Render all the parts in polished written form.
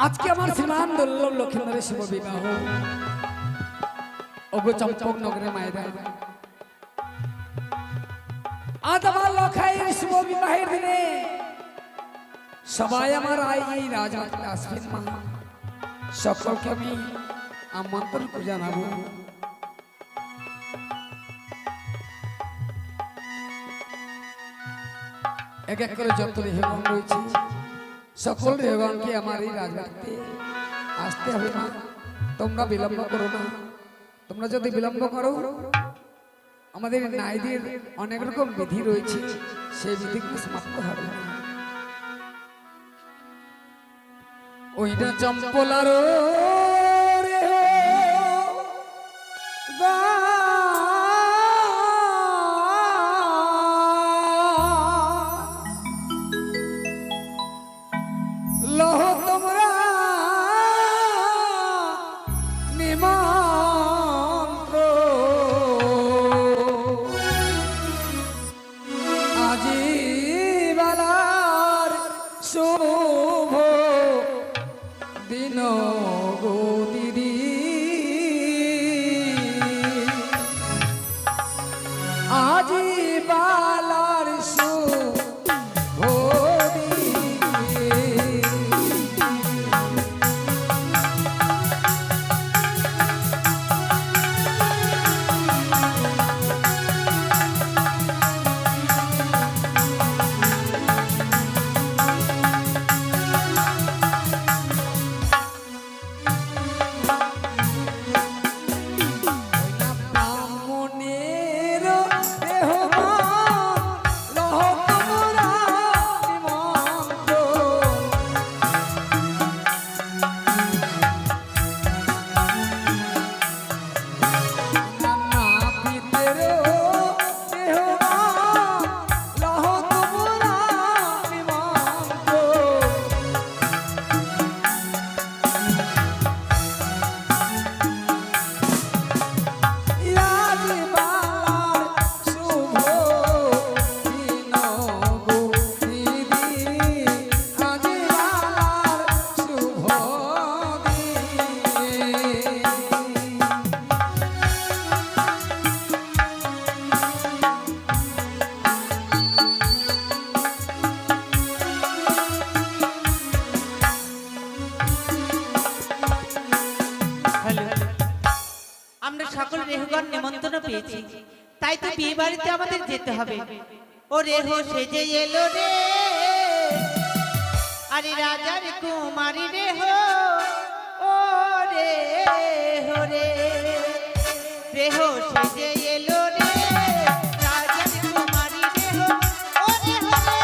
আজকে আমার শ্রীমান দুর্লভ লক্ষ্মীন্দরের শুভ বিবাহ ওগো চম্পক নগরের মায়েরা। আজ আমার লখাইয়ের শুভ বিবাহের দিনে সবাই আমার এই রাজমাতা আসবেন মা, সকলকে আমি আমন্ত্রণ জানাবো। এক এক করে যত রেহগণ রয়েছে সকল রেহগণকে আমার এই রাজবাড়িতে আসতে হবে না। তোমরা বিলম্ব করো না। তোমরা যদি বিলম্ব করো আমাদের নারীদের অনেক রকম বিধি রয়েছে, সেই বিধিগুলো সমাপ্ত হবে না। ওইটা চম্পলারো তাই তো বিয়ে বাড়িতে আমাদের যেতে হবে। ও রেহো সেজে এলো রে, আরে রাজার কুমারী রেহো, ও রে হো রে, রেহো সেজে এলো রে, রাজার কুমারী রেহো, ও রে হো রে।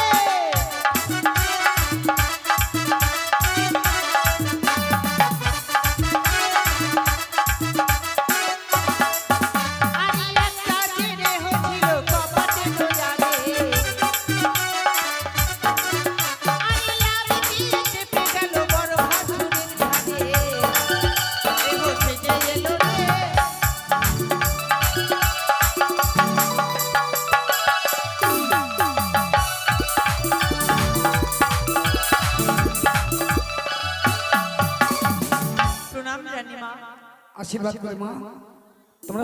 আশীর্বাদ করে মা। তোমরা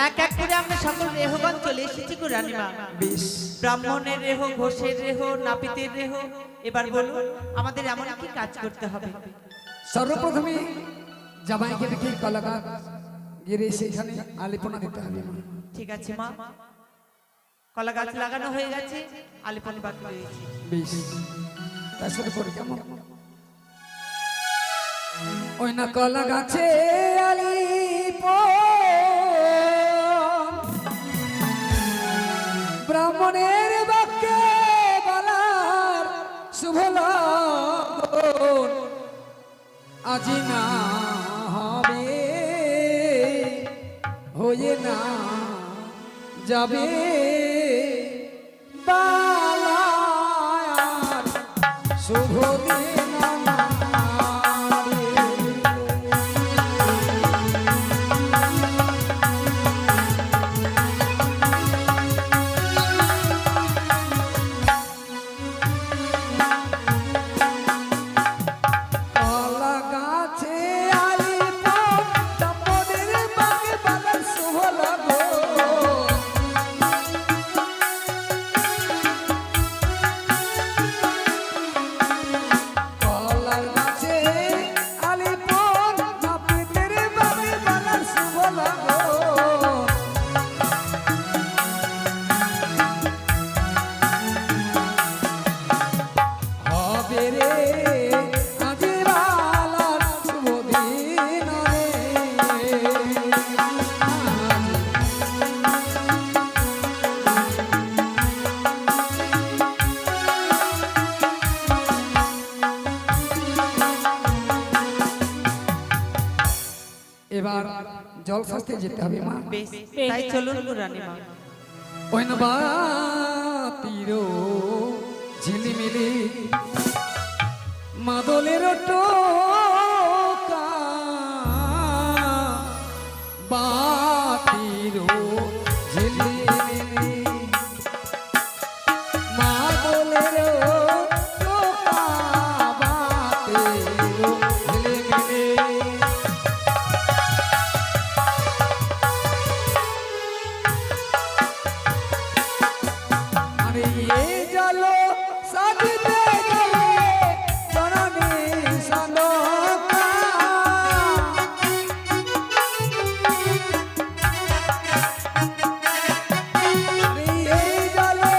এক এক করে আমরা সকল রেহগণ চলে এসেছি গো রানীমা। বেশ, ব্রাহ্মণের রেহ, ঘোষের রেহ, নাপিতের রেহ, এবার বলুন আমাদের এমন কি কাজ করতে হবে? সর্বপ্রথমে জামাইকে রেখে কলাগাছ গিয়ে সেখানে আলিপনা দিতে হবে মা। ঠিক আছে মা, কলা গাছ লাগানো হয়ে গেছে, আলিপনা বাকি রয়েছে। বেশ, তার সাথে করে কেমন ওই না কলা গাছে ব্রাহ্মণের বাক্যে বলার শুভ লগন আজি না হবে, হয়ে না যাবে বালার শুভ দিন। এবার জল শাস্তে যেতে হবে মা। বেশ, তাই চলুন গো রানীমা। ওই নবাতির ঝিলিমিলি মাদলের টোকা বাতির ঝিলিমিলি মাদলের টোকা বাতির ঝিলিমিলি আরে এ জালো সাজিতে গেলে জননী সালোকা আরে এ জালো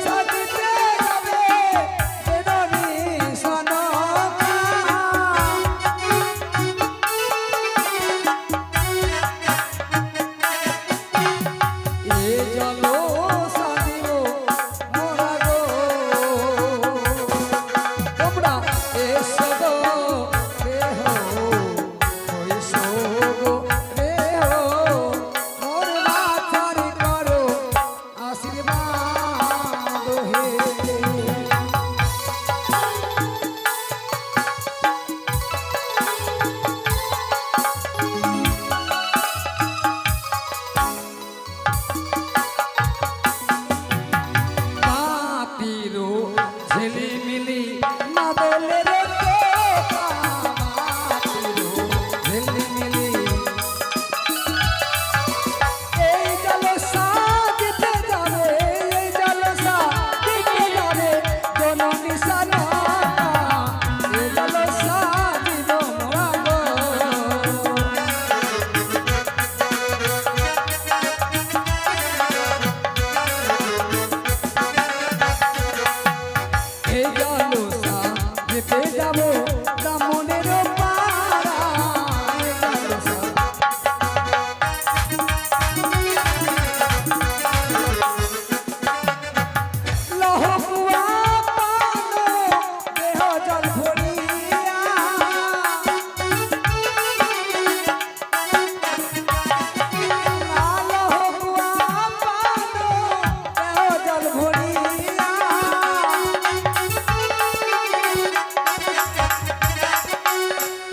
সাজিতে গেলে জননী সালোকা এ জালো সাজিও মোরা গো তোমরা এসো গো রে হো হইসো গো রে হো মোর মাথার করো আশীর্বাদ হে বাতিরো ঝিলিমিলি মাদলের টোকা বাতিরো ঝিলিমিলি এই জলসা দিতে যাবে এই জলসা দিতে যাবে জননী সালোকা এই জলসা দিব মোরা গো এই জলসা যেতে যাবো ব্রাহ্মণের পাড়া এই জলসা লহকুয়া পানো দেহ জল ভরিয়া লহকুয়া পানো দেহ জল ভরিয়া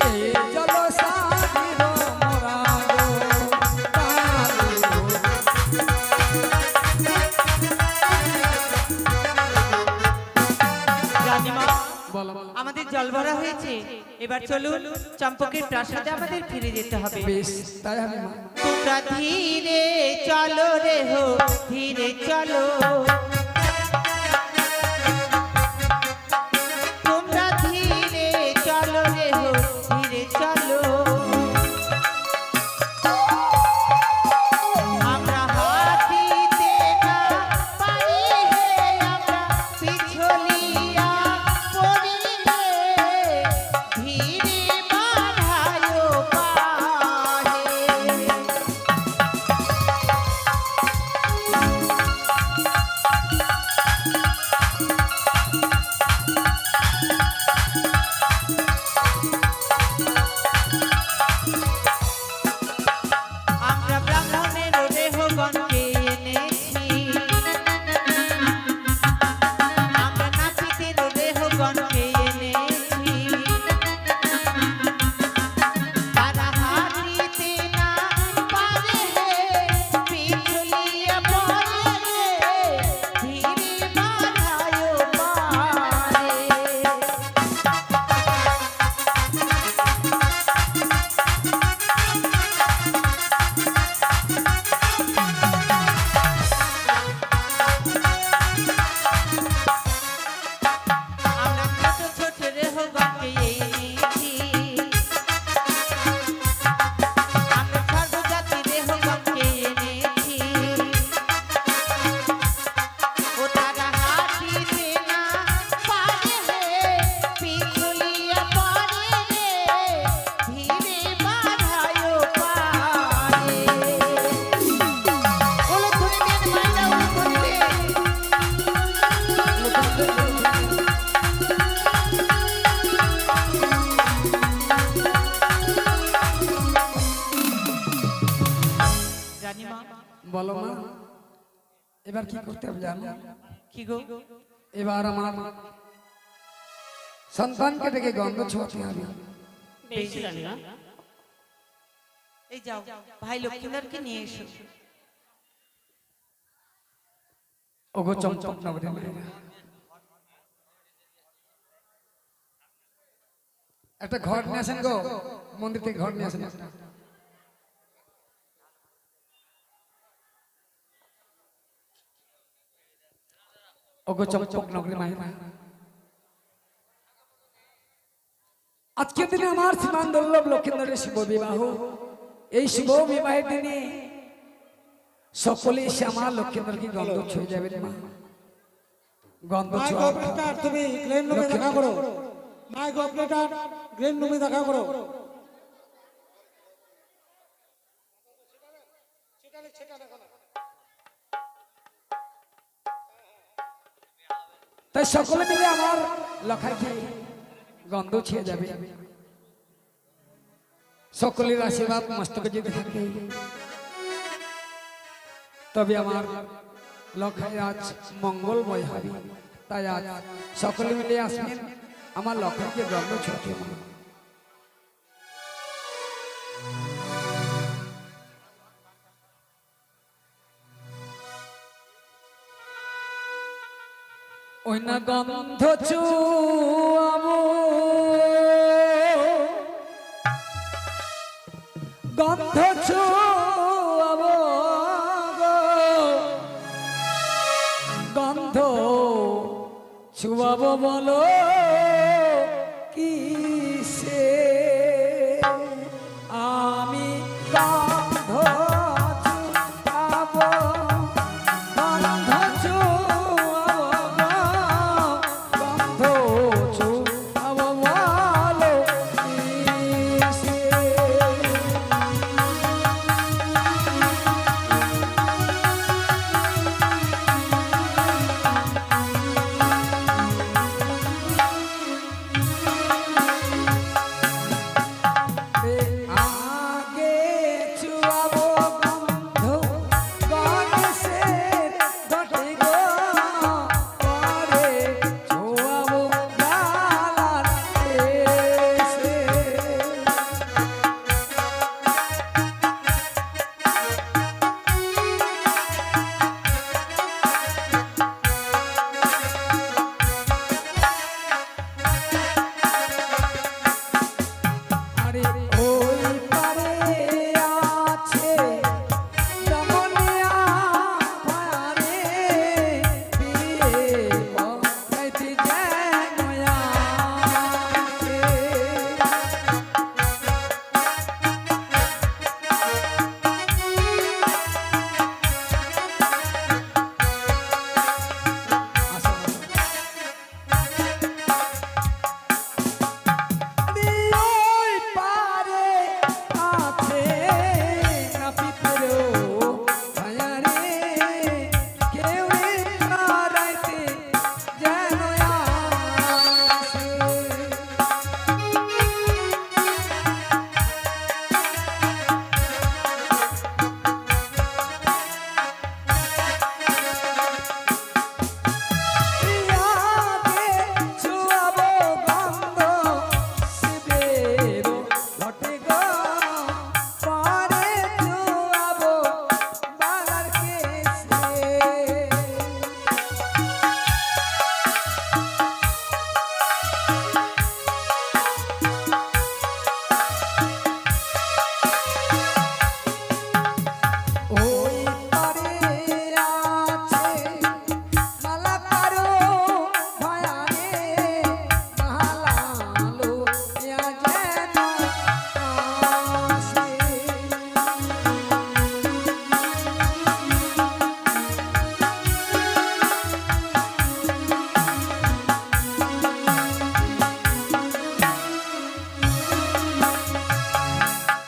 এই জলসা দিব মোরা গো তারিও রানীমা, বলো আমাদের জল ভরা হয়েছে, এবার চলুন চম্পকের প্রাসাদে আমাদের ফিরে যেতে হবে। বেশ তাই হবে মা। তোমরা ধীরে চলো রে হো, ধীরে চলো। তোমরা ধীরে চলো রে হো, ধীরে চলো। আমরা হাতিতে না পারি হে, আমরা পিছলিয়া পড়ি হে, ধীরে বাধায় পাহে। বলো মা এবার কি করতে হবে জানো? কি গো? এবার আমার সন্তানকে ডেকে গন্ধ ছোঁয়াতে হবে। বেশ রানীমা, এই যাও ভাই লক্ষ্মীধরকে নিয়ে এসো। ওগো চম্পক নগরে মায়েরা, একটা ঘর নিয়ে আসেন গো, মন্দির থেকে ঘর নিয়ে আসেন একটা। ওগো চম্পক নগরে মায়েরা, আজকের দিনে আমার শ্রীমান দুর্লভ লক্ষ্মীধরের শুভ বিবাহ। এই শুভ বিবাহের দিনে সকলে এসে আমার লক্ষ্মীধরকে গন্ধ ছুঁয়ে যাবেন মা। গন্ধ মাইক ছোঁয়া অপারেটর তুমি গ্রেন রুমে দেখা করো। মাইক অপারেটর গ্রেন রুমে দেখা করো। তাই সকলে মিলে আমার লখাইকে গন্ধ ছেয়ে যাবে। সকলের আশীর্বাদ মস্তকে যদি থাকে তবে আমার লখাই আজ মঙ্গলময় হবে। তাই আজ সকলে মিলে আসবেন আমার লখাইকে গন্ধ ছোঁয়াতে মা। ওই না গন্ধ চুয়াবো, গন্ধ চুয়াবো গো, গন্ধ চুয়াবো বলো কিসে আমি গন্ধ চুয়াবো, গন্ধ চুয়াবো গন্ধ চুয়াবো বলো কিসে। আগে চুয়াবো গন্ধ গণেশের ঘটে গো, পরে চুয়াবো গালার এসে। আরে ওই পারে আছে রমণীয়া পারে, বিয়ে পড়াইতে যেন আসে। আসো, ওই পারে আছে নাপিতেরও ছায়া রে, কেউ রাইতে যেন আসে। আগে চুয়াবো গন্ধ শিবেরও ঘটে গো, পরে চুয়াবো বালার কেশে। ওই পারে আছে মালা কারো ভয়া রে, মালালো ইয়া যেন আসে।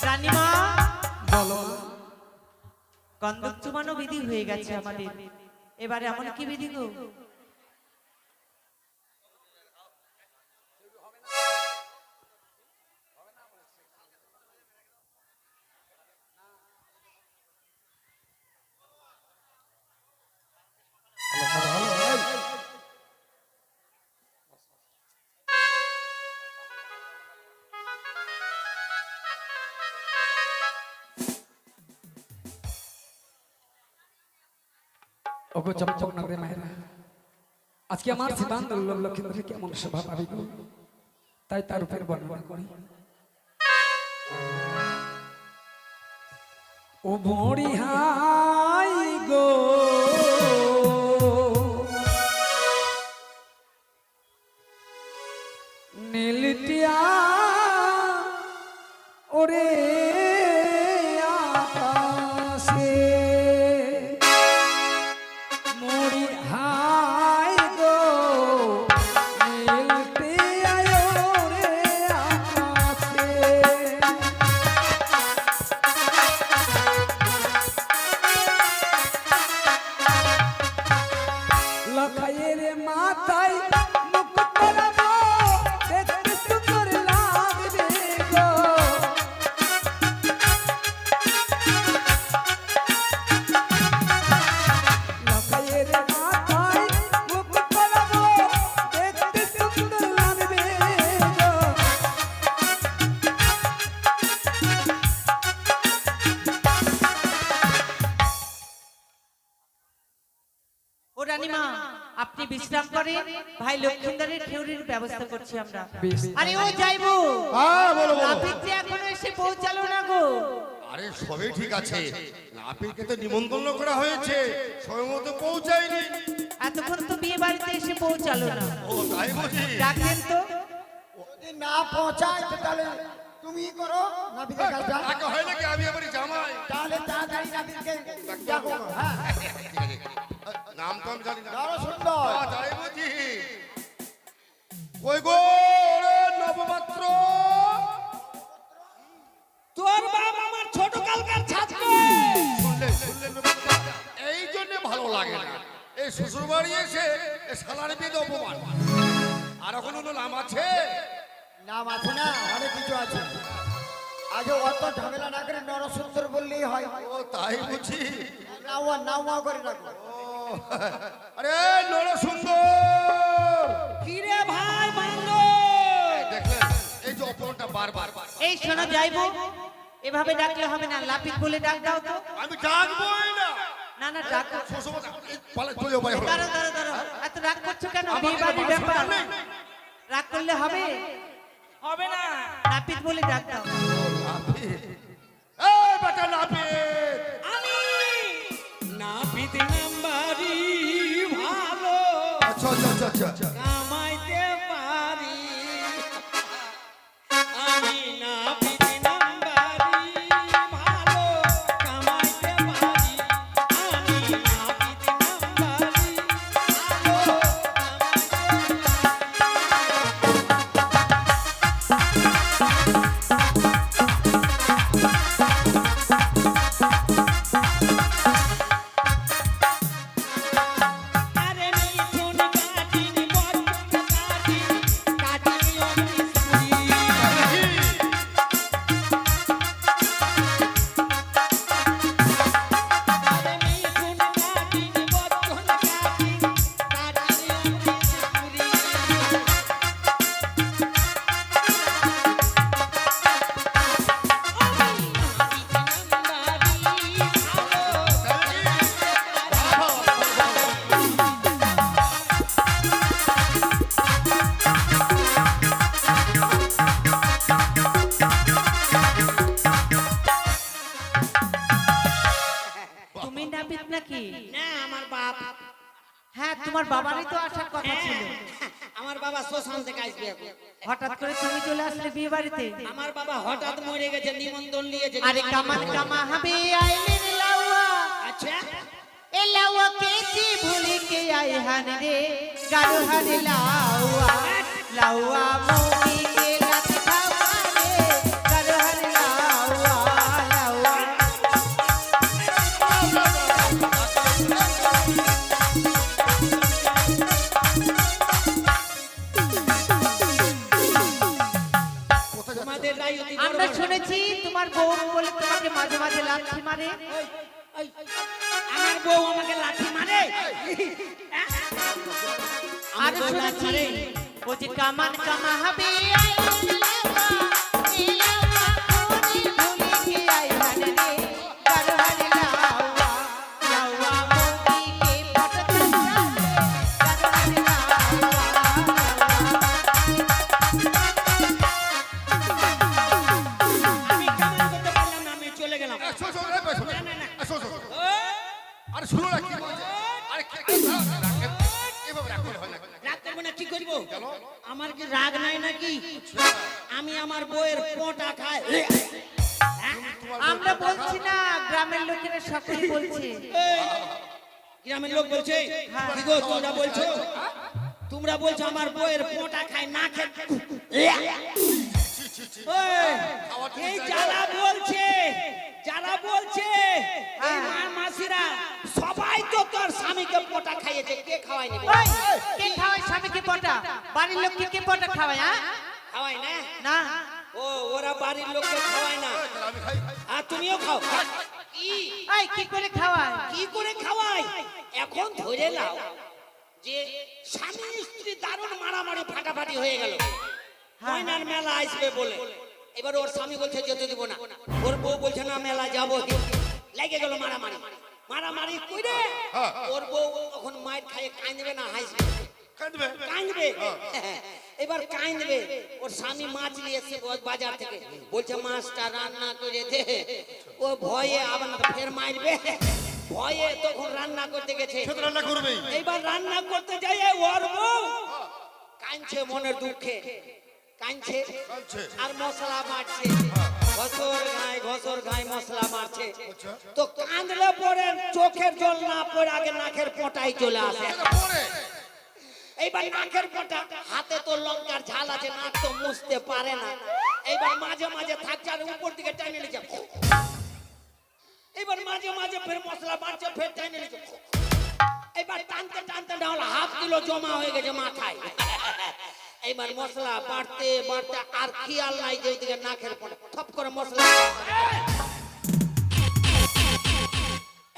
রানীমা, বলো গন্ধক চুমানো বিধি হয়ে গেছে আমাদের, এবারে এমন কি বিধি গো? ওগো চমচম নগরে মায়েরা, আজকে আমার সীমান্ত লক্ষ্মীন্দরে কেমন শোভা পাবি গো, তাই তার উপর বর্ণনা করি। ও ভরি হাই গো নীলটিয়া ওরে আকাশে মরি হাই গো নীলটিয়া ওরে আকাশে লখাইয়ের মাথায় মুকুট পরাবো, দেখতে সুন্দর লাগবে গো। লখাইয়ের মাথায় মুকুট পরাবো, দেখতে সুন্দর লাগবে গো। ও রানীমা, আপনি বিশ্রাম করেন, ভাই লক্ষ্মীন্দরের খেউরির ব্যবস্থা করছি আমরা। বেশ। আরে ও যাইবো, হ্যাঁ বলো বলো। নাপিত যে এখনো এসে পৌঁছালো না গো। আরে সবই ঠিক আছে, নাপিতকে তো নিমন্ত্রণ করা হয়েছে, সময় মতো পৌঁছায়নি। এতক্ষণ তো বিয়ে বাড়িতে এসে পৌঁছালো না, ও তাই বুঝি? ডাকেন তো। যদি না পৌঁছায় তো তাহলে তুমি করো নাবিদের কাজটা। টাকা হয় নাকি? আমি এবারই জামাই। তাহলে তাড়াতাড়ি নাবিদকে ডাকো। হ্যাঁ, নাম তো আমি জানি না। আরো সুন্দর। তাই বুঝি? কই গো ওরে নবমাত্র, তোর বাপ আমার ছোট কালকার ছাত্র। শুনলেন নবমাত্র? এই জন্য ভালো লাগে না এই শ্বশুর বাড়ি এসে সালার বিয়ে অপমান। আর এখন হলো নাম আছে, নাম আছে না, অনেক কিছু আছে। আজ অত ঝামেলা না করে নরসুন্দর বললেই হয়। ও তাই বুঝি? নাওয়া নাওয়া করে রাখো। আরে নর সুন্দর, কিরে ভাই বান্ধব, দেখলেন এই যে অপমানটা বারবার। এই শোনো যাইবো, এভাবে ডাকলে হবে না, লাপিত বলে ডাক দাও তো। আমি ডাকবই না। না না ডাক। শ্বশুর পালা চলে পারে হলো। দাঁড়াও দাঁড়াও দাঁড়াও, এত রাগ করছো কেন? বিয়ে বাড়ির ব্যাপার, রাগ করলে হবে? হবে না। নাপিত বলে ডাক দাও। এই বেটা নাপিত, আমি নাপিত নাম্বারি ভালো আচ্ছা আচ্ছা আচ্ছা আচ্ছা। কামাইতে পারি। আমি নাপিত নাম্বারি ভালো কামাইতে পারি। আমি নাপিত নাম্বারি ভালো আরে মিঠুন কাটিনি বটন কাটিনি অমৃত পুরি। আরে মিঠুন কাটিনি বটন কাটিনি অমৃত পুরি। তুমি নাপিত নাকি? না আমার বাপ, হ্যাঁ, তোমার বাবারই তো আসার কথা ছিল। আমার বাবা শ্মশান থেকে আসবে এখন। হঠাৎ করে তুমি চলে আসলে বিয়ে বাড়িতে। আমার বাবা হঠাৎ মরে গেছে, নিমন্ত্রণ নিয়েছে। আরে কামান কামা হবে আইলেন লাউয়া, আচ্ছা এ লাউয়া কেছি ভুলি কে আই হান রে গাড়ো হারে লাউয়া, লাউয়া মৌমি কে লাত খাওয়া রে গাড়ো হারে লাউয়া, লাউয়া। তোমাদের রায়তি আমরা শুনেছি তোমার বউ বলে তোমাকে মাঝে মাঝে লাথি মারে। আমার বউ আমাকে লাঠি মারে। আর শুনেছি ও যে কামান কামা হবে আই আরে শুনো না কি বলছে আরে এভাবে রাগ করে হয় না রাগ করবো না কি করবো আমার কি রাগ নাই নাকি আমি আমার বউয়ের পোঁটা খাই আমরা বলছি না, গ্রামের লোকেরা সকলেই বলছে। গ্রামের লোক বলছে কি গো তোমরা বলছো আমার বউয়ের পোঁটা খায় না খেয়ে এই যারা বলছে এই মাসিরা সবাই তো তোর স্বামীকে পোঁটা খাইয়েছে কে খাওয়ায়নি ওই, কে খাওয়ায় স্বামীকে পটা? বাড়ির লোককে কে পটা খাওয়ায়? খাওয়ায় না না, ও ওরা বাড়ির লোককে খাওয়ায় না আমি খাই আর তুমিও খাও কি এই কি করে খাওয়ায়? কি করে খাওয়াই এখন ধরে নাও যে স্বামী স্ত্রী দারুণ মারামারি ফাটাফাটি হয়ে গেল ময়নার মেলা আসবে বলে এবার ওর স্বামী বলছে যেতে দিব না ওর বউ বলছে না মেলা যাবো লেগে গেল মারামারি কইরে ওর বউ তখন মাইর খাইয়ে কাঁদবে না হাসবে কাঁদবে এবার কাঁদবে ওর স্বামী মাছ নিয়ে এসে বাজার থেকে বলছে মাছটা রান্না করে দে ও ভয়ে আবার না ফের মারবে ভয়ে তখন রান্না করতে গেছে রান্না করবে এইবার রান্না করতে যাই ওর বউ কাঁদছে মনের দুঃখে কাঁদছে আর মশলা মারছে ঘসর গায়ে মশলা মারছে তো কাঁদলে পরে চোখের জল না পড়ে আগে নাকের পোঁটাই চলে আসে এইবার নাকের পোঁটা হাতে তো লঙ্কার ঝাল আছে নাক তো মুছতে পারে না এইবার মাঝে মাঝে থাকছে আর উপর দিকে টাইনে নিচ্ছে এবার মাঝে মাঝে ফের মশলা বাড়ছে ফের টাইনে নিচ্ছে এবার টানতে টানতে ডাল হাফ কিলো জমা হয়ে গেছে মাথায় এইবার মশলা বাড়তে বাড়তে আর খেয়াল নাই যে ওইদিকে নাকের পোঁটা থপ করে মশলা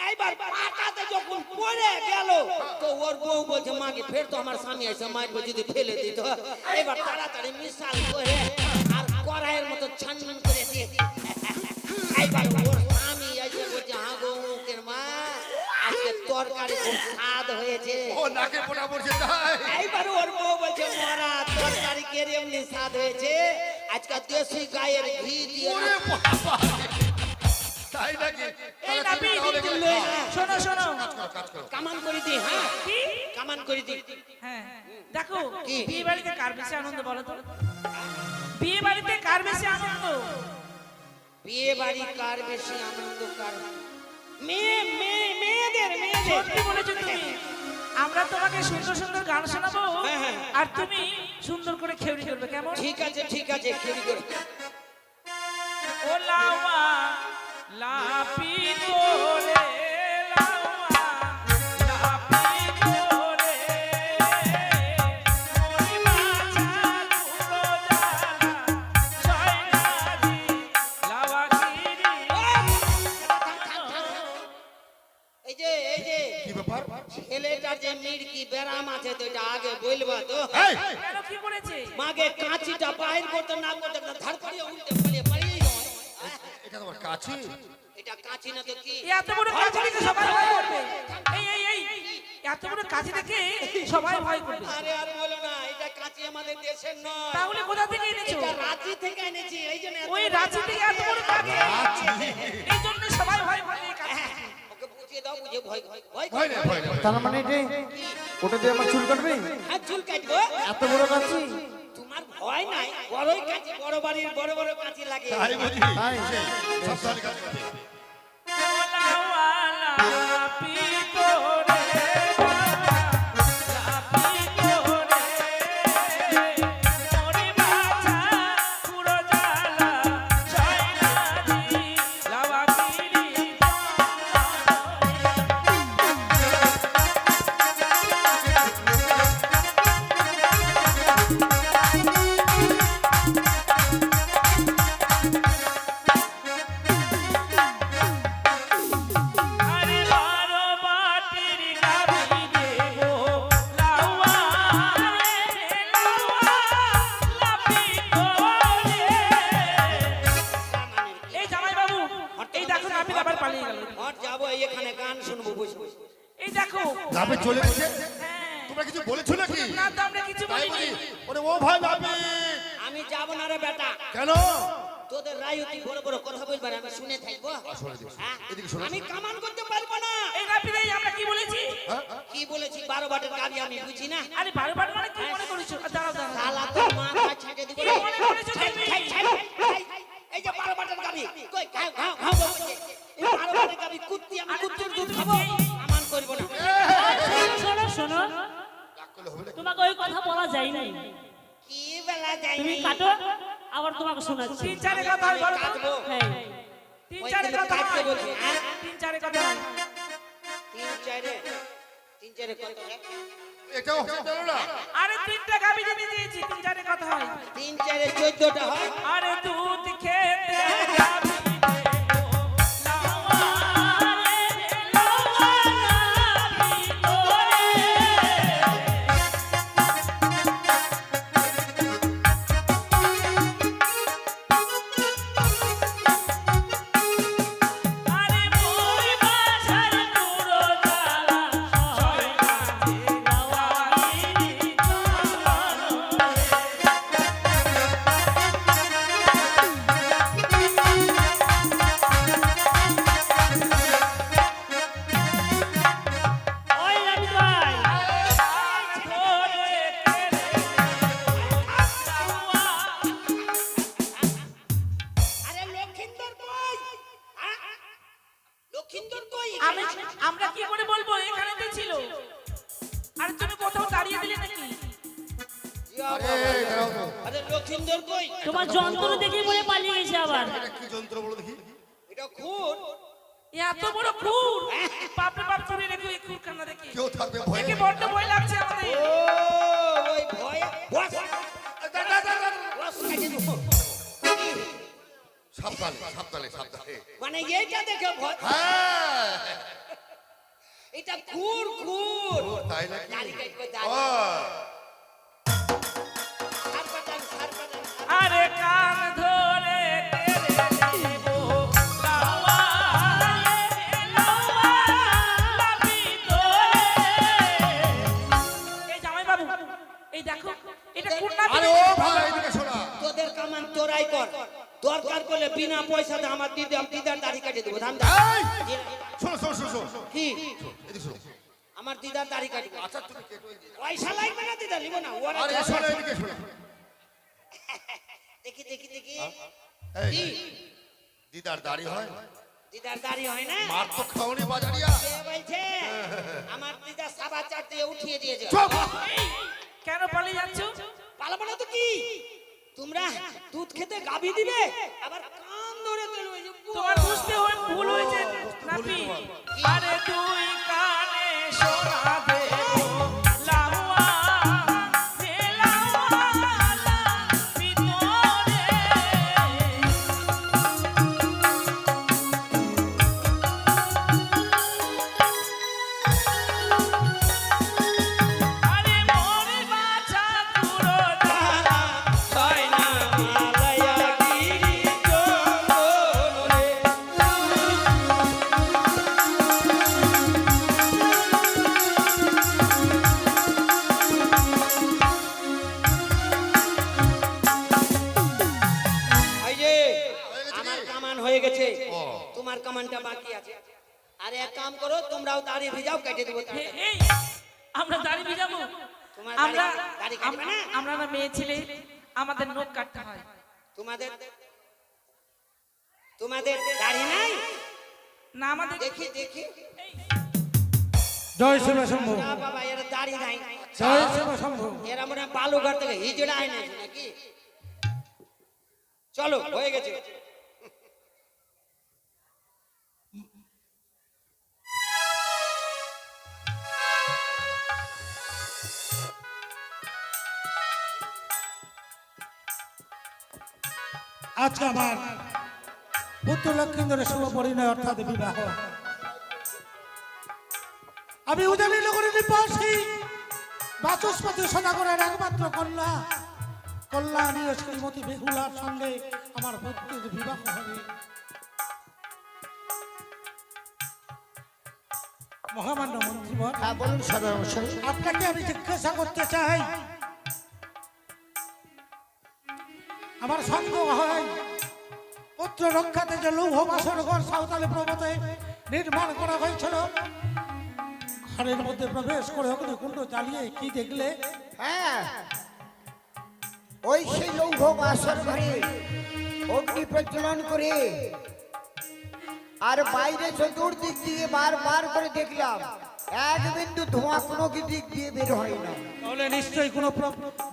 এইবার পাটাতে যখন পড়ে গেল তো ওর বউ বলছে মাকে ফের তো আমার স্বামী এসে মারবে যদি ফেলে দিত এবার তাড়াতাড়ি মিশাল করে আর কড়াইয়ের মতো ছানছান করে দিয়ে এইবার ওর স্বামী এসে বলছে হ্যাঁ গো মুখের মা আজকে তরকারি খুব স্বাদ হয়েছে ও নাকে পোড়া পড়ছে তাই এইবার ওর বউ বলছে মরা তরকারি কেরে এমনি স্বাদ হয়েছে আজকে দেশি গায়ের ঘি দিয়ে ওরে বাবা তাই নাকি এই না শোনো কাজ করো কামান করে দি হ্যাঁ কামান করে দি হ্যাঁ দেখো কি? বিয়ে বাড়িতে কার বেশি আনন্দ বলো তো? বিয়ে বাড়িতে কার বেশি আনন্দ? বিয়ে বাড়ি কার বেশি আনন্দ কার মেয়েদের সত্যি বলেছো তুমি। আমরা তোমাকে সুন্দর সুন্দর গান শোনাবো হ্যাঁ, হ্যাঁ। আর তুমি সুন্দর করে খেউড়ি করবে কেমন? ঠিক আছে খেলি করে ও লাওয়া লাপি তোরে লাওয়া লাপি তোরে মরি মাছা দুলো জালা ছয়নাদি লাওয়া গিরি এই যে কি ব্যাপার ছেলেটার যে মিড়কি ব্যারাম আছে তো এটা আগে বলবা তো এই কেন কি করেছে? মাগে কাঁচিটা বাইর করতে না করতে ধার করিয়ে উল্টে পালিয়ে যায় এটা তোমার কাছে এটা কাঁচি না তো কি এত বড় কাছে দেখে সবাই ভয় করবে। এই এত বড় কাছে দেখে সবাই ভয় করবে। আরে আর বলো না এটা কাঁচি আমাদের দেশের নয় তাহলে কোথা থেকে এনেছো? এটা রাঁচি থেকে এনেছি এই জন্য ওই রাঁচি থেকে এত বড় কাছে এই জন্য সবাই ভয় করে এই কাছে। ওকে বুঝিয়ে দাও বুঝে ভয় ভয় নেই ভয় নেই তার মানে ওটা দিয়ে আমার চুল কাটবে আর চুল কাটবো এত বড় কাছি তোমার ভয় নাই বড়ই কাঁচি বড় বাড়ির বড় বড় কাঁচি লাগে তাই বুঝি তাই। সব তাহলে কাজ করবে ওলা পি তোরে লাপি তোরে মরি মাছা পুরো জালা ছয়নাদি লাওয়া গিরি আরে বারো বাটির গাবি দেবো লাওয়া রে লাওয়া লাপি তোরে এই জামাই বাবু এই দেখো আপনি আবার পালিয়ে গেল। আর যাবো এখানে গান শুনবো বসে বসে এই দেখো লাভে চলে গেছে হ্যাঁ তোমরা কিছু বলেছো নাকি না তো আমরা কিছু তাই বলিনি। বলি ওরে ও ভাই লাভে আমি যাবো না রে বেটা কেন তোদের রায়তি বড় বড় কথা বলবার আমি শুনে থাকবো শোনে দিস। হ্যাঁ? এদিকে শোনো। আমি কামান করতে পারবো না। এই গাবিতে আমরা কি বলেছি? কি বলেছি 12 বাটের গাবি আমি বুঝি না। আরে বারবার মানে কি মনে করেছো? দাঁড়াও দাঁড়াও। শালা তোর মাথা ছেড়ে দিব কি মনে করেছো তুমি? এই যে 12 বাটের গাবি কই ঘাও ঘাও ঘাও বলছে। এই 12 বাটের গাবি কুত্তি আমি কুত্তির দুধ খাবো। আমান করব না। শোনো শোনো, রাগ করলে হবে না। তোমাকে ওই কথা বলা যায় নাই। কি বেলা যাই তুমি কাটো, আবার তোমাকে শোনাচ্ছি। তিন চারে কথা হয় বলো তো। কাটবো। হ্যাঁ, তিন ওই চারে কিন্তু কথা কাটতে হয়। বলছি, হ্যাঁ? তিন চারে কথা হয়। তিন চারে কত রে? এটাও হতে পারে না। আরে তিনটা গাবি দিতে দিয়েছি, তিন চারে কথা হয়। তিন চারে 14টা হয়। আরে দুধ খেতে যাবি ওই রাবি ভাই, আরে লক্ষিন্দর কই? হ্যাঁ? লক্ষিন্দর কই? আমরা কি করে বলবো? এখানে তো ছিল। আরে তুমি কোথাও দাঁড়িয়ে দিলে নাকি? আরে দাঁড়াও তো। আরে লক্ষিন্দর কই? তোমার যন্ত্র দেখে বলে পালিয়ে গেছে আবার। এটা কি যন্ত্র বলো দেখি? এটা খুন। এত বড় খুর! বাপরে বাপ, চুরি রেখে এই খুর কান্না দেখে। কেউ থাকবে ভয়ে? দেখে বড্ড ভয় লাগছে আমাদের। ও ওই ভয় বস বস কেটে দেবো। সাবধানে সাবধানে সাবধানে। মানে এইটা দেখে ভয়। হ্যাঁ এটা খুর খুর। ও, তাই নাকি? দাড়ি কাটবে ও, দাড়ি। সার পাতান সার পাতান। আরে কান ধরে তেরে দেবো লাওয়া, লাওয়া, লাবি তোরে। এই জামাই বাবু, এই দেখো, এটা কোন নাবি? আরে ও ভাই এদিকে শোনা। তোদের কামান তোরাই কর। দরকার করলে বিনা পয়সাতে আমার দিদার দাড়ি কেটে দেবো। ধান এই! শোনো শোনো শোনো শোনো। কি এদিকে শোনো। আমার দিদার দাড়ি কাটবে। আচ্ছা তুমি কেটো এদিকে। পয়সা লাগবে না দিদা নিব না। ওরা আরে শোনো এদিকে শোনো। দেখি দেখি দেখি এই কি? দিদার দাড়ি হয়? দিদার দাড়ি হয় না? মার তো খাওনি বাজারিয়া। কে বলছে? আমার দিদা সাবা চার দিয়ে উঠিয়ে দিয়েছে। চুপ! কেন পালিয়ে যাচ্ছ? পালাবো না তো কি? তোমরা দুধ খেতে গাভী দিবে আবার কান ধরে তুলবে। তোমার বুঝতে ভুল হয়েছে নাপি। আরে তুই কানে শোনা দেবো লাওয়া, হে লাওয়া, লাবি তোরে। আরে মোর বাছা পুরো জ্বালা, হয় না মালায়া গিরি জঙ্গলে। এই যে আমার কামান হয়ে গেছে, তোমার কামানটা বাকি আছে। আরে এক কাম করো, তোমরাও দাড়ি ভিজাও, কেটে দেবো তাড়াতাড়ি। এই, আমরা দাড়ি ভিজাবো? তোমার আমরা দাড়ি কাটবে না? আমরা না মেয়ে ছেলে, আমাদের নখ কাটতে হয়। তোমাদের তোমাদের দাড়ি নাই? না আমাদের দেখি দেখি। জয় শিব শম্ভু, না বাবা, এর দাড়ি নাই। জয় শিব শম্ভু। এরা মনে হয় বালুঘাট থেকে হিজড়া আয় নাকি? চলো হয়ে গেছে। আজকে আমার পুত্র লক্ষিন্দরের শুভ পরিণয় অর্থাৎ বিবাহ। আমি উদানি নগরের নিবাসী বাচস্পতি সদাগরের একমাত্র কন্যা কল্যাণী ও শ্রীমতী বেহুলার সঙ্গে আমার পুত্রের বিবাহ হবে। মহামান্য মন্ত্রীবর, হ্যাঁ বলুন সদস্য। আপনাকে আমি জিজ্ঞাসা করতে চাই, আমার সন্দেহ হয় পুত্র রক্ষাতে যে লৌহ বাসর ঘর সাঁওতালি পর্বতে নির্মাণ করা হয়েছিল, ঘরের মধ্যে প্রবেশ করে অগ্নিকুণ্ড জ্বালিয়ে কি দেখলে? হ্যাঁ, ওই সেই লৌহ বাসর ঘরে অগ্নি প্রজ্বলন করে আর বাইরে চতুর্দিক দিয়ে বারবার করে দেখলাম এক বিন্দু ধোঁয়া কোনো দিক দিয়ে বের হয় না। তাহলে নিশ্চয়ই কোনো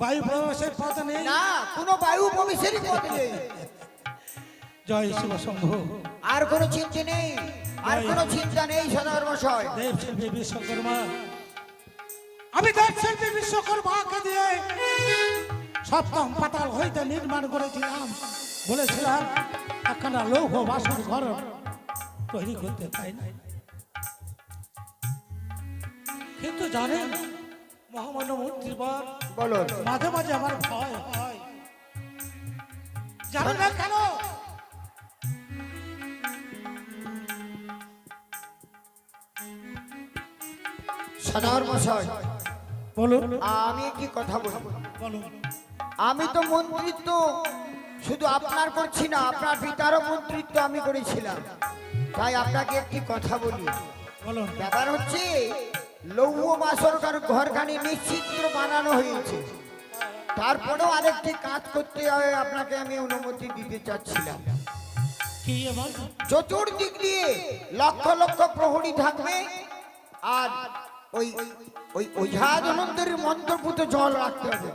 বায়ু প্রবেশের পথ নেই। না, কোনো বায়ু প্রবেশেরই পথ নেই। জয় শিব শম্ভু। আর কোনো চিন্তা নেই, আর কোনো চিন্তা নেই সদাগর মশাই। দেব শিল্পী বিশ্বকর্মা, আমি দেব শিল্পী বিশ্বকর্মাকে দিয়ে সপ্তম পাতাল হইতে নির্মাণ করেছিলাম, বলেছিলাম একখানা লৌহ বাসর ঘর তৈরি করতে চাই না। কিন্তু জানেন মহামান্য মন্ত্রীবর, বলো। মাঝে মাঝে আমার ভয় হয়, জানি না কেন। সদাগর মশাই, বলুন আমি একটি কথা বলবো। বলুন। আমি তো মন্ত্রিত্ব শুধু আপনার করছি না, আপনার পিতারও মন্ত্রিত্ব আমি করেছিলাম। তাই আপনাকে একটি কথা বলি। বলুন। ব্যাপার হচ্ছে লৌহ বাসরকার ঘরখানি নিশ্চিত্র বানানো হয়েছে, তারপরেও আরেকটি কাজ করতে হবে, আপনাকে আমি অনুমতি দিতে চাচ্ছিলাম। কি এবার? চতুর্দিক দিয়ে লক্ষ লক্ষ প্রহরী থাকবে, আর ওই ওই ওঝা ধনন্তরীর মন্ত্রপুত জল রাখতে হবে।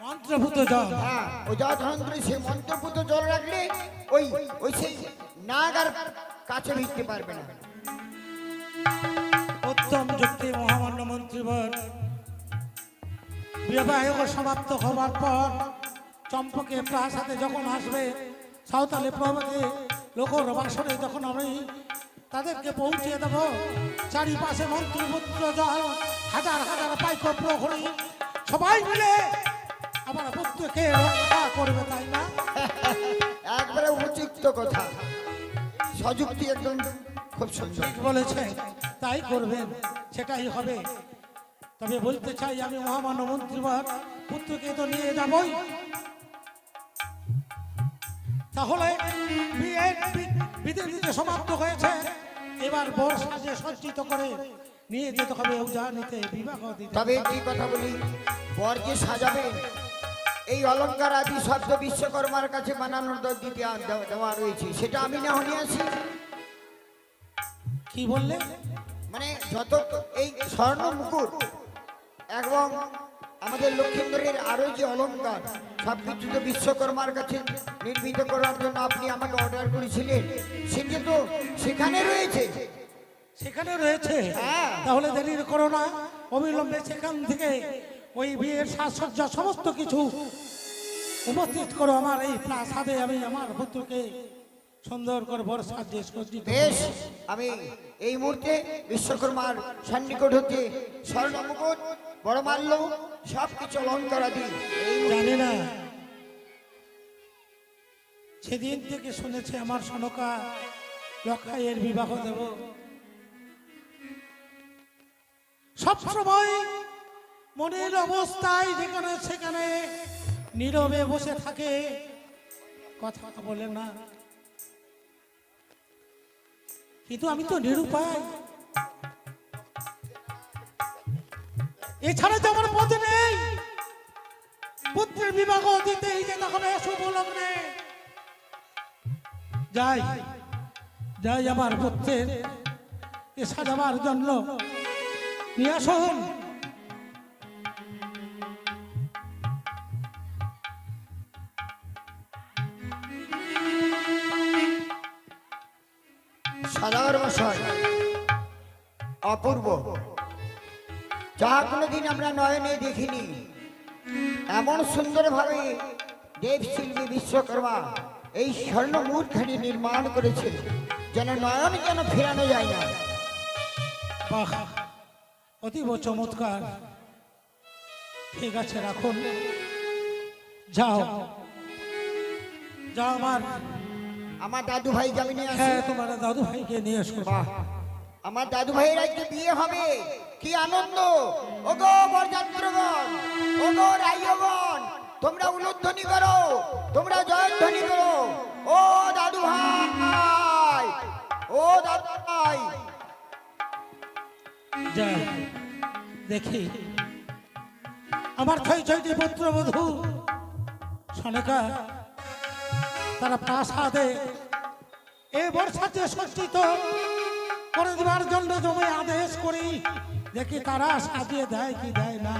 মন্ত্রভূত জল? হ্যাঁ, ওঝা ধনন্তরী সেই মন্ত্রপুত জল রাখলে ওই ওই সেই নাগ আর কাছে ভিড়তে পারবে না। উত্তম যুক্তি মহামান্য মন্ত্রীবর। বিবাহ সমাপ্ত হবার পর চম্পকে প্রাসাদে যখন আসবে, সাঁওতালি পর্বতে লোকর বাসরে যখন আমি তাদেরকে পৌঁছিয়ে দেবো, চারিপাশে মন্ত্রীপুত্র জল, হাজার হাজার পাইক প্রহরী সবাই মিলে আমার পুত্রকে রক্ষা করবে, তাই না? একবারে উপযুক্ত কথা, সযুক্তি একদম খুব সুন্দর ঠিক বলেছে, তাই করবেন, সেটাই হবে। তবে বলতে চাই আমি মহামান্য মন্ত্রীবর, পুত্রকে তো নিয়ে যাবই, তাহলে বিয়ের বিধি সমাপ্ত হয়েছে, এবার বর সাজে সজ্জিত করে নিয়ে যেতে হবে উজানিতে বিবাহ দিতে। তবে একটি কথা বলি, বরকে সাজাবেন এই অলংকার আদি শব্দ বিশ্বকর্মার কাছে বানানোর দিতে দেওয়া রয়েছে, সেটা আমি না হয়ে আছি। কি বললে? মানে যত এই স্বর্ণ মুকুট এবং আমাদের লক্ষ্মীন্দরের আরো যে অলংকার সবকিছু তো বিশ্বকর্মার কাছে নির্মিত করার জন্য আপনি আমাকে অর্ডার করেছিলেন, সেটা তো সেখানে রয়েছে। সেখানে রয়েছে? হ্যাঁ। তাহলে দেরি করো না, অবিলম্বে সেখান থেকে ওই বিয়ের সাজসজ্জা সমস্ত কিছু উপস্থিত করো আমার এই প্রাসাদে। আমি আমার পুত্রকে সুন্দর করে বড় সাজে সজ্জিত করব। বেশ, আমি এই মুহূর্তে বিশ্বকর্মার সন্নিকট হতে স্বর্ণ মুকুট, বড় মাল্য, সবকিছু অলঙ্কার আদি জানি না, সেদিন থেকে শুনেছে আমার সনকা লক্ষাইয়ের বিবাহ দেব। সবসময় মনের অবস্থায় যেখানে সেখানে নীরবে বসে থাকে, কথা বলে না, কিন্তু আমি তো নিরুপায়, এছাড়া তো আমার পথে নেই। পুত্রের বিবাহ দিতেই যেতে হবে শুভ লগ্নে। যাই যাই আমার পুত্রের এ সাজাবার জন্য নিয়ে আসুন। সদাগর মশাই, অপূর্ব, যাহা কোনোদিন আমরা নয়নে দেখিনি, এমন সুন্দরভাবে দেবশিল্পী বিশ্বকর্মা এই স্বর্ণ মূর্তিখানি নির্মাণ করেছে, যেন নয়ন যেন ফেরানো যায় না। বাহ, অতীব চমৎকার। ঠিক আছে, রাখুন, যাও যাও আমার দাদু ভাই যাবে নিয়ে আসে। হ্যাঁ, তোমার দাদু ভাইকে নিয়ে এসো। বাহ, আমার দাদু ভাইয়ের আজকে বিয়ে হবে, কি আনন্দ! ওগো বরযাত্রগণ, ওগো রাইয়গণ, তোমরা উলুধ্বনি করো, তোমরা জয়ধ্বনি করো। ও দেখি আমার ছয় ছয়টি পুত্রবধূ সনেকা তারা প্রাসাদে এই বর্ষাতে সজ্জিত করে দেওয়ার জন্য জমে আদেশ করি দেখি তারা সাজিয়ে দেয় কি দেয় না।